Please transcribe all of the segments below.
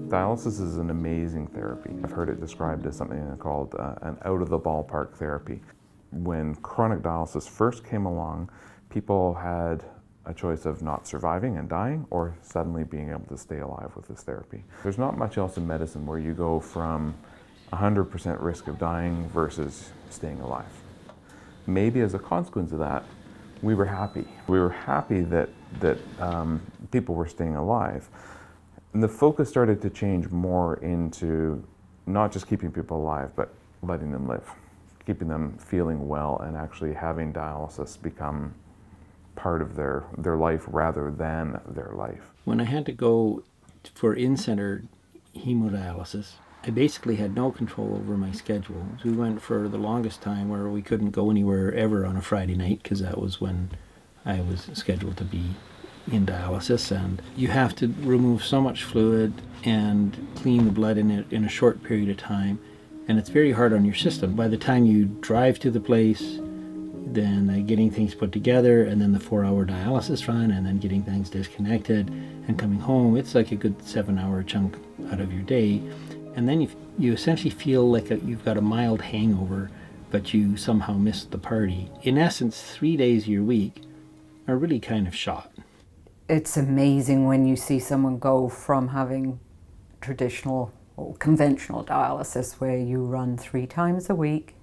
Dialysis is an amazing therapy. I've heard it described as something called an out-of-the-ballpark therapy. When chronic dialysis first came along, people had a choice of not surviving and dying or suddenly being able to stay alive with this therapy. There's not much else in medicine where you go from 100% risk of dying versus staying alive. Maybe as a consequence of that, we were happy. We were happy that people were staying alive. And the focus started to change more into not just keeping people alive, but letting them live, keeping them feeling well and actually having dialysis become part of their life rather than their life. When I had to go for in-center hemodialysis, I basically had no control over my schedule. So we went for the longest time where we couldn't go anywhere ever on a Friday night because that was when I was scheduled to be in dialysis, and you have to remove so much fluid and clean the blood in a short period of time, and it's very hard on your system. By the time you drive to the place, then getting things put together, and then the 4-hour dialysis run, and then getting things disconnected and coming home, it's like a good 7-hour chunk out of your day. And then you essentially feel like you've got a mild hangover, but you somehow missed the party. In essence, 3 days of your week are really kind of shot. It's amazing when you see someone go from having traditional or conventional dialysis where you run 3 times a week,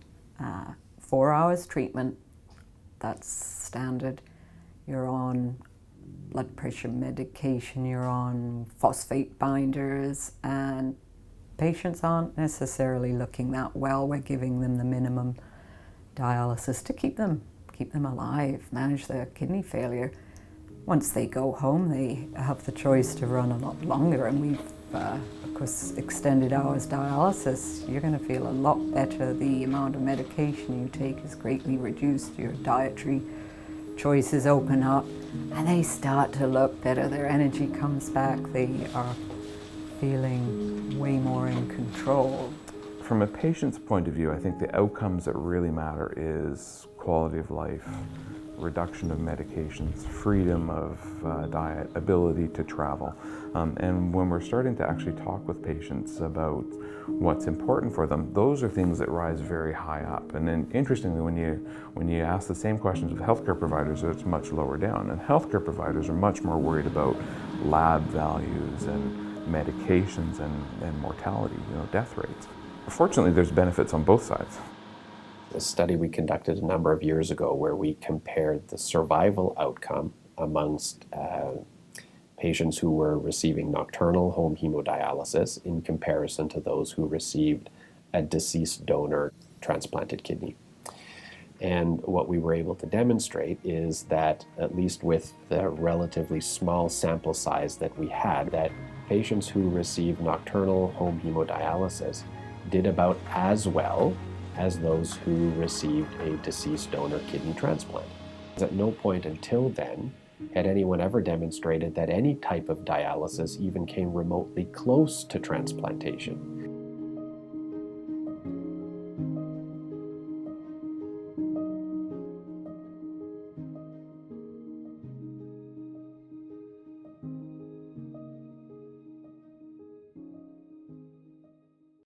4 hours treatment, that's standard. You're on blood pressure medication, you're on phosphate binders, and patients aren't necessarily looking that well. We're giving them the minimum dialysis to keep them alive, manage their kidney failure. Once they go home, they have the choice to run a lot longer, and we've, of course, extended hours dialysis. You're going to feel a lot better. The amount of medication you take is greatly reduced. Your dietary choices open up, and they start to look better. Their energy comes back. They are feeling way more in control. From a patient's point of view, I think the outcomes that really matter is quality of life, reduction of medications, freedom of diet, ability to travel. And when we're starting to actually talk with patients about what's important for them, those are things that rise very high up. And then interestingly, when you ask the same questions of healthcare providers, it's much lower down. And healthcare providers are much more worried about lab values and medications and mortality, death rates. Fortunately, there's benefits on both sides. A study we conducted a number of years ago where we compared the survival outcome amongst patients who were receiving nocturnal home hemodialysis in comparison to those who received a deceased donor transplanted kidney. And what we were able to demonstrate is that, at least with the relatively small sample size that we had, that patients who received nocturnal home hemodialysis did about as well as those who received a deceased donor kidney transplant. At no point until then had anyone ever demonstrated that any type of dialysis even came remotely close to transplantation.